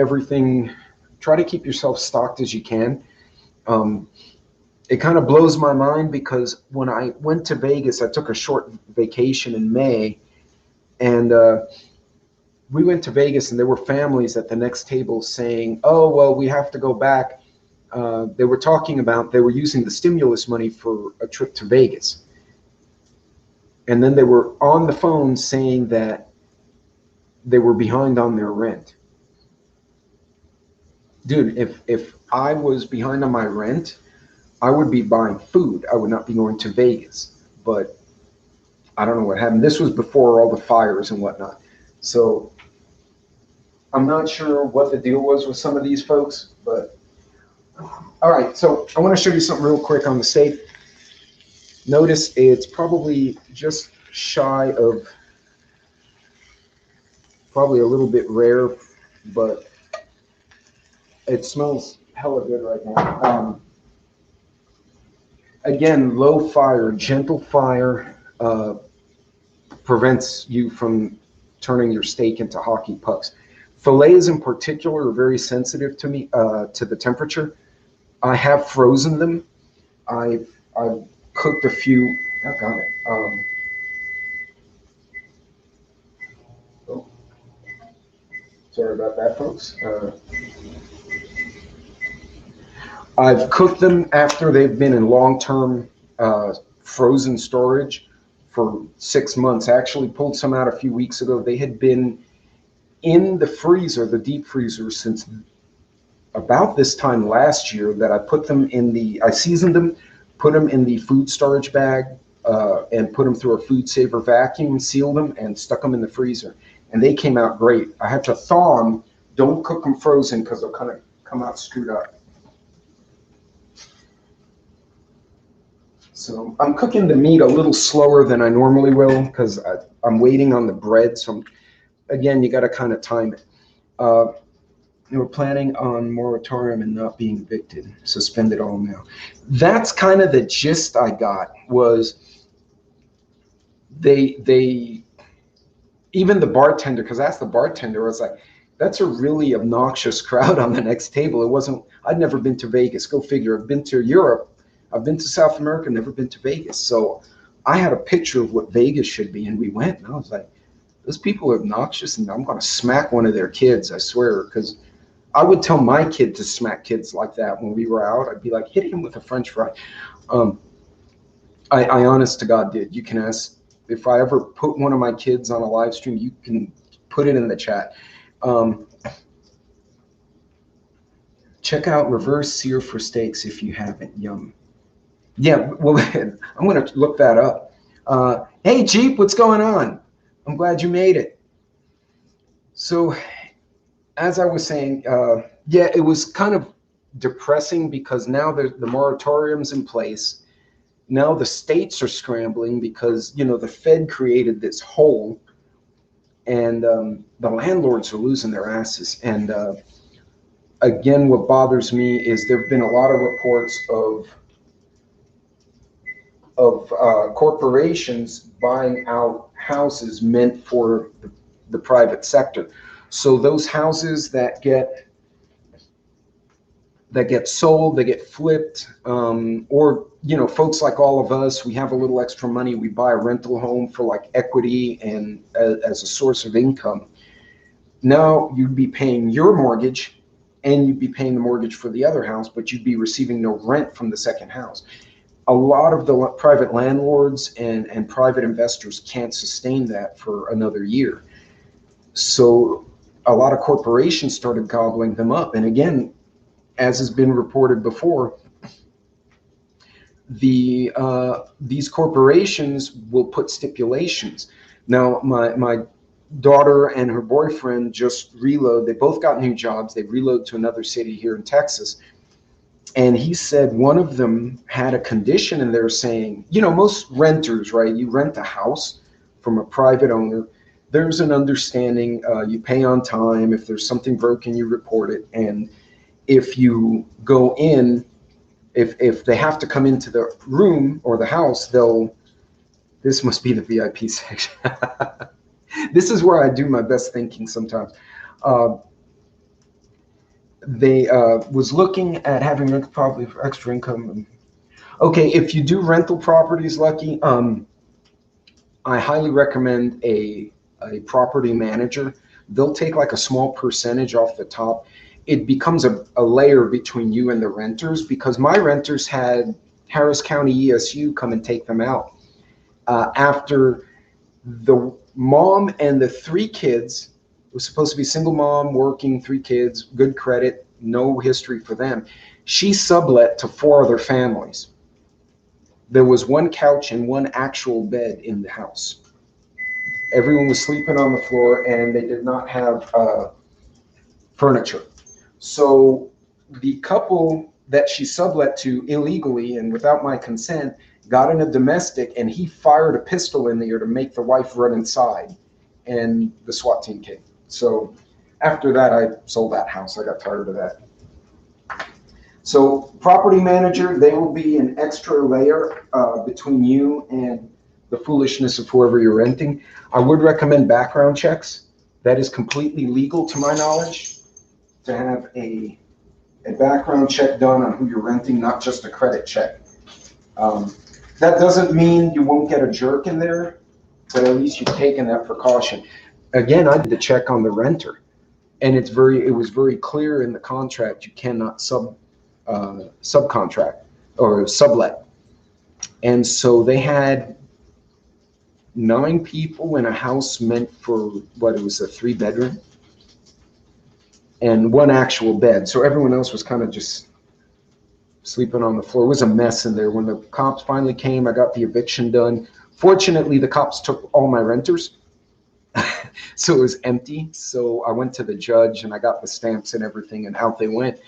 yourself stocked as you can. It kind of blows my mind because when I went to Vegas, I took a short vacation in May, and we went to Vegas, and there were families at the next table saying, oh, well, we have to go back. They were talking about they were using the stimulus money for a trip to Vegas. And then they were on the phone saying that they were behind on their rent. Dude, if I was behind on my rent, I would be buying food. I would not be going to Vegas. But I don't know what happened. This was before all the fires and whatnot. So I'm not sure what the deal was with some of these folks, but all right. So I want to show you something real quick on the safe. Notice it's probably just shy of, probably a little bit rare, but it smells hella good right now. Again, low fire, gentle fire prevents you from turning your steak into hockey pucks. Fillets in particular are very sensitive to the temperature. I have frozen them. I've cooked a few. I got it. Oh, sorry about that, folks. I've cooked them after they've been in long-term frozen storage for 6 months. I actually pulled some out a few weeks ago. They had been in the freezer, the deep freezer, since about this time last year. That I seasoned them, put them in the food storage bag, and put them through a food saver vacuum, sealed them, and stuck them in the freezer. And they came out great. I had to thaw them. Don't cook them frozen because they'll kind of come out screwed up. So I'm cooking the meat a little slower than I normally will because I'm waiting on the bread. So again, you got to kind of time it. We're planning on moratorium and not being evicted. Suspend it all now. That's kind of the gist I got. Was they even the bartender, because I asked the bartender, I was like, that's a really obnoxious crowd on the next table. It wasn't. I'd never been to Vegas. Go figure. I've been to Europe. I've been to South America, never been to Vegas. So I had a picture of what Vegas should be, and we went, and I was like, those people are obnoxious, and I'm going to smack one of their kids, I swear, because I would tell my kid to smack kids like that when we were out. I'd be like, hit him with a French fry. I honest to God did. You can ask, if I ever put one of my kids on a live stream, you can put it in the chat. Check out reverse sear for steaks if you haven't. Yum. Yeah, well, I'm going to look that up. Hey, Jeep, what's going on? I'm glad you made it. So, as I was saying, yeah, it was kind of depressing because now the moratorium's in place. Now the states are scrambling because, the Fed created this hole, and the landlords are losing their asses. And again, what bothers me is there have been a lot of reports of corporations buying out houses meant for the private sector. So those houses that get sold, they get flipped, or folks like all of us, we have a little extra money, we buy a rental home for like equity and as a source of income. Now you'd be paying your mortgage and you'd be paying the mortgage for the other house, but you'd be receiving no rent from the second house. A lot of the private landlords and private investors can't sustain that for another year. So a lot of corporations started gobbling them up. And again, as has been reported before, these corporations will put stipulations. Now, my daughter and her boyfriend just reload. They both got new jobs. They reload to another city here in Texas. And he said one of them had a condition, and they're saying, most renters, right? You rent a house from a private owner. There's an understanding, you pay on time. If there's something broken, you report it. And if you go in, if they have to come into the room or the house, this must be the VIP section. This is where I do my best thinking sometimes. They was looking at having rental property for extra income. Okay, if you do rental properties, Lucky, I highly recommend a property manager. They'll take like a small percentage off the top. It becomes a layer between you and the renters, because my renters had Harris County ESU come and take them out. After the mom and the 3 kids, it was supposed to be single mom, working, 3 kids, good credit, no history for them. She sublet to 4 other families. There was 1 couch and 1 actual bed in the house. Everyone was sleeping on the floor, and they did not have furniture. So the couple that she sublet to illegally and without my consent got in a domestic, and he fired a pistol in the air to make the wife run inside, and the SWAT team came. So after that, I sold that house. I got tired of that. So property manager, they will be an extra layer between you and the foolishness of whoever you're renting. I would recommend background checks. That is completely legal to my knowledge, to have a a background check done on who you're renting, not just a credit check. That doesn't mean you won't get a jerk in there, but at least you've taken that precaution. Again, I did the check on the renter, and it was very clear in the contract you cannot subcontract or sublet. And so they had 9 people in a house meant for what, it was a 3-bedroom and 1 actual bed. So everyone else was kind of just sleeping on the floor. It was a mess in there. When the cops finally came, I got the eviction done. Fortunately, the cops took all my renters, so it was empty. So I went to the judge and I got the stamps and everything, and out they went.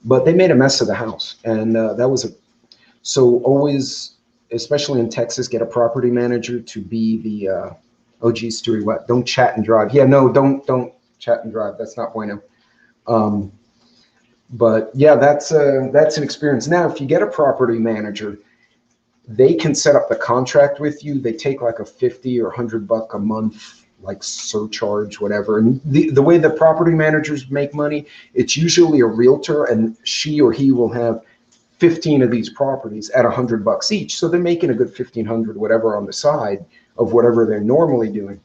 But they made a mess of the house, and that was so always, especially in Texas, get a property manager to be the oh geez, Stewie, what? Don't chat and drive. Yeah, no, don't chat and drive. That's not bueno. But yeah, that's an experience. Now, if you get a property manager, they can set up the contract with you. They take like a $50 or $100 a month, like surcharge, whatever. And the way the property managers make money, it's usually a realtor, and she or he will have 15 of these properties at $100 each. So they're making a good 1,500, whatever, on the side of whatever they're normally doing.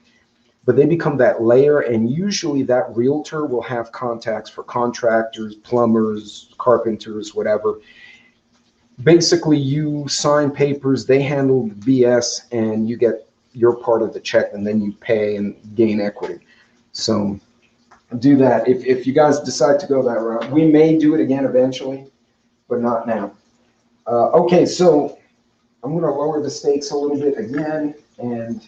But they become that layer, and usually that realtor will have contacts for contractors, plumbers, carpenters, whatever. Basically, you sign papers, they handle the BS, and you get your part of the check, and then you pay and gain equity. So do that if you guys decide to go that route. We may do it again eventually, but not now. Okay, so I'm going to lower the stakes a little bit again, and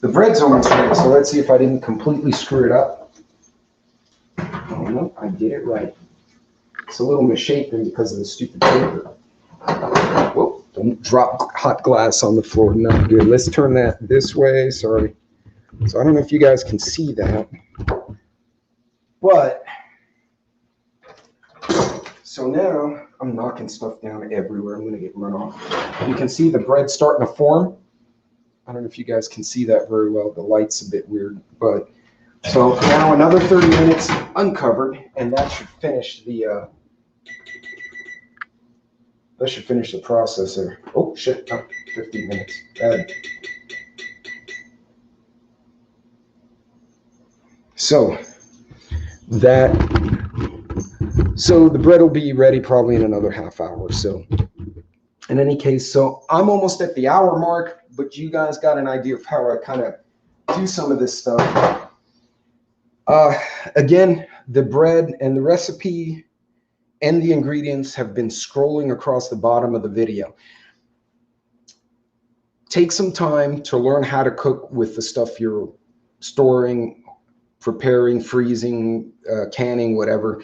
the bread's almost ready, so let's see if I didn't completely screw it up. Oh, no, I did it right. It's a little misshapen because of the stupid paper. Whoa, don't drop hot glass on the floor. Not good. Let's turn that this way. Sorry. So I don't know if you guys can see that. But, so now I'm knocking stuff down everywhere. I'm going to get run off. You can see the bread starting to form. I don't know if you guys can see that very well. The light's a bit weird, but so now another 30 minutes uncovered, and that should finish the process there. Oh shit, oh, 15 minutes. Bad. So the bread will be ready probably in another half hour. So in any case, so I'm almost at the hour mark, but you guys got an idea of how I kind of do some of this stuff. Again, the bread and the recipe and the ingredients have been scrolling across the bottom of the video. Take some time to learn how to cook with the stuff you're storing, preparing, freezing, canning, whatever,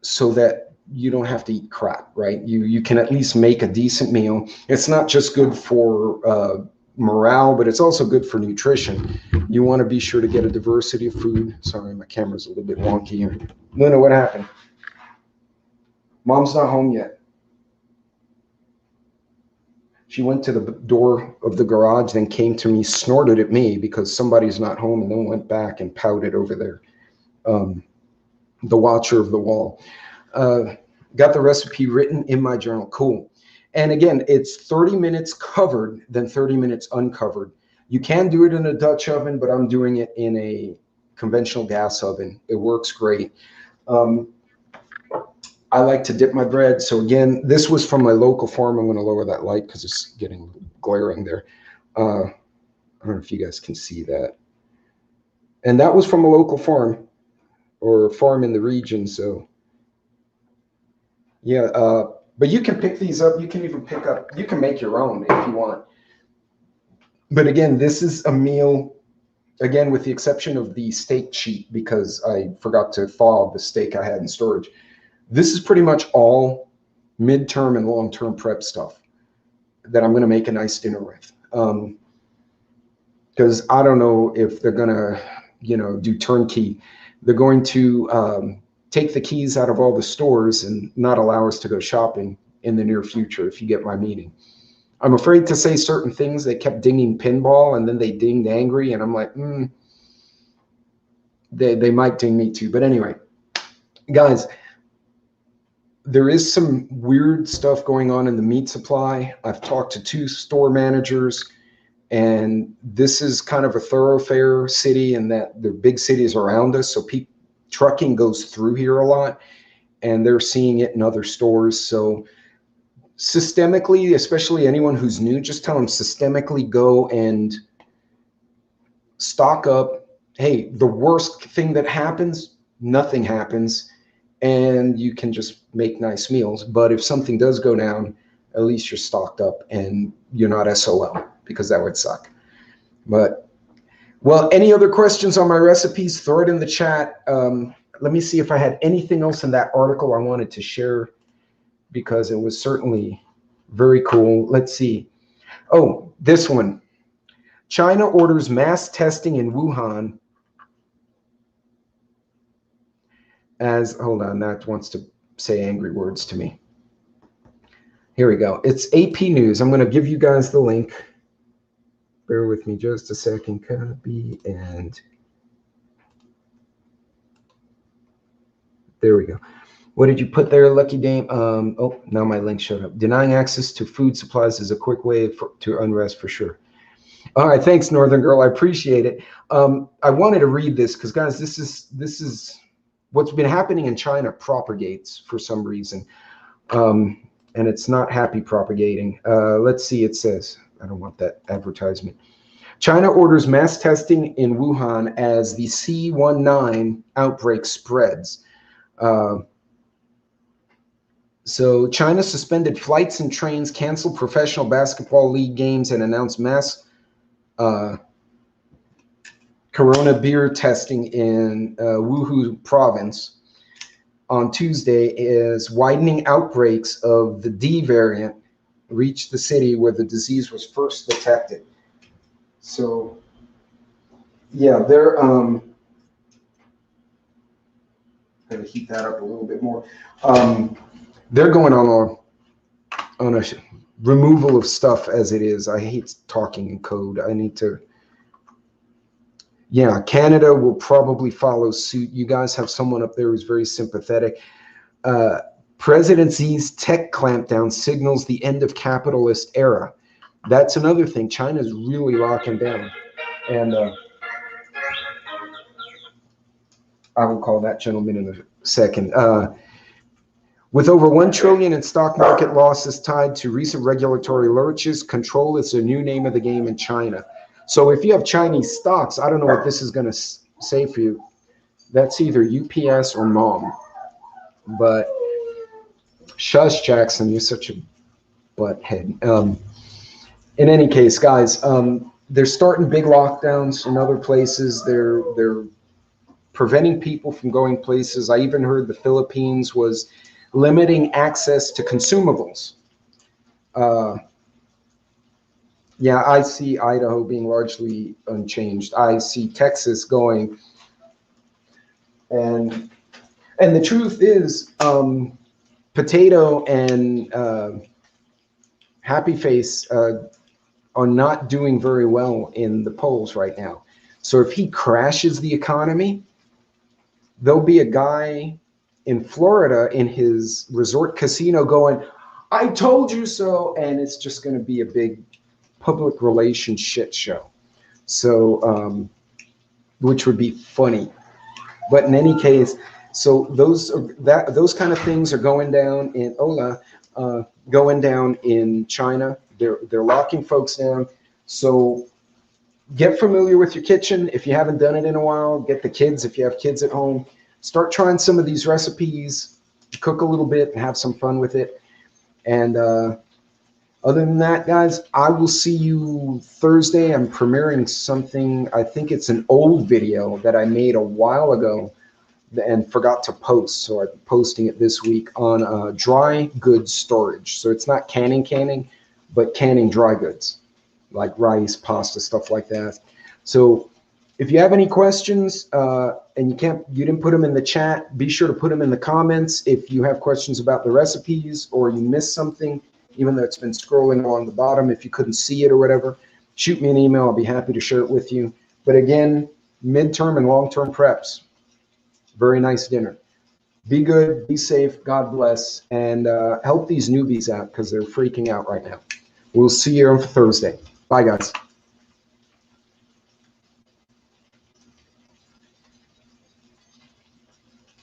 so that you don't have to eat crap, right? You can at least make a decent meal. It's not just good for morale, but it's also good for nutrition. You want to be sure to get a diversity of food. Sorry, my camera's a little bit wonky here. Luna, what happened? Mom's not home yet. She went to the door of the garage, then came to me, snorted at me because somebody's not home, and then went back and pouted over there. The watcher of the wall. Got the recipe written in my journal. Cool. And again, it's 30 minutes covered, then 30 minutes uncovered. You can do it in a Dutch oven, but I'm doing it in a conventional gas oven. It works great. I like to dip my bread. So again, this was from my local farm. I'm going to lower that light because it's getting glaring there. I don't know if you guys can see that. And that was from a local farm, or a farm in the region. So yeah, but you can pick these up. You can even pick up, you can make your own if you want. But again, this is a meal, again, with the exception of the steak sheet, because I forgot to thaw the steak I had in storage. This is pretty much all midterm and long-term prep stuff that I'm going to make a nice dinner with. Because I don't know if they're going to, do turnkey. They're going to take the keys out of all the stores and not allow us to go shopping in the near future, if you get my meaning. I'm afraid to say certain things. They kept dinging pinball, and then they dinged angry, and I'm like, they might ding me too. But anyway, guys, there is some weird stuff going on in the meat supply. I've talked to 2 store managers, and this is kind of a thoroughfare city in that there are big cities around us. So trucking goes through here a lot, and they're seeing it in other stores. So systemically, especially anyone who's new, just tell them systemically go and stock up. Hey, the worst thing that happens, nothing happens, and you can just make nice meals. But if something does go down, at least you're stocked up and you're not SOL, because that would suck. But, well, any other questions on my recipes, throw it in the chat. Let me see if I had anything else in that article I wanted to share, because it was certainly very cool. Let's see. Oh, this one. China orders mass testing in Wuhan as, hold on, that wants to say angry words to me. Here we go. It's AP News. I'm going to give you guys the link. Bear with me just a second. Copy, and there we go. What did you put there, Lucky Dame? Oh, now my link showed up. Denying access to food supplies is a quick way to unrest for sure. All right, thanks, Northern Girl. I appreciate it. I wanted to read this because, guys, this is what's been happening in China propagates for some reason, and it's not happy propagating. Let's see. It says, I don't want that advertisement. China orders mass testing in Wuhan as the C19 outbreak spreads. So China suspended flights and trains, canceled professional basketball league games, and announced mass corona beer testing in Wuhu province on Tuesday, as widening outbreaks of the D variant reached the city where the disease was first detected. So, yeah, they're going to heat that up a little bit more. They're going on a removal of stuff as it is. I hate talking in code. I need to. Yeah, Canada will probably follow suit. You guys have someone up there who's very sympathetic. President Xi's tech clampdown signals the end of capitalist era. That's another thing. China's really locking down. And I will call that gentleman in a second. With over $1 trillion in stock market losses tied to recent regulatory lurches, control is the new name of the game in China. So if you have Chinese stocks, I don't know what this is going to say for you. That's either UPS or Mom. But shush, Jackson, you're such a butthead. In any case, guys, they're starting big lockdowns in other places. They're preventing people from going places. I even heard the Philippines was limiting access to consumables. Yeah, I see Idaho being largely unchanged. I see Texas going, and the truth is, Potato and Happy Face are not doing very well in the polls right now. So if he crashes the economy, there'll be a guy in Florida in his resort casino going, "I told you so," and it's just going to be a big public relations shit show. So, which would be funny. But in any case, so those kind of things are going down in going down in China. They're locking folks down. So get familiar with your kitchen if you haven't done it in a while. Get the kids if you have kids at home. Start trying some of these recipes. Cook a little bit and have some fun with it. And other than that, guys, I will see you Thursday. I'm premiering something. I think it's an old video that I made a while ago and forgot to post. So I'm posting it this week on dry goods storage. So it's not canning, but canning dry goods like rice, pasta, stuff like that. So if you have any questions and you didn't put them in the chat, be sure to put them in the comments. If you have questions about the recipes or you missed something, even though it's been scrolling along the bottom, if you couldn't see it or whatever, shoot me an email. I'll be happy to share it with you. But again, midterm and long-term preps, very nice dinner. Be good, be safe, God bless, and help these newbies out because they're freaking out right now. We'll see you on Thursday. Bye, guys.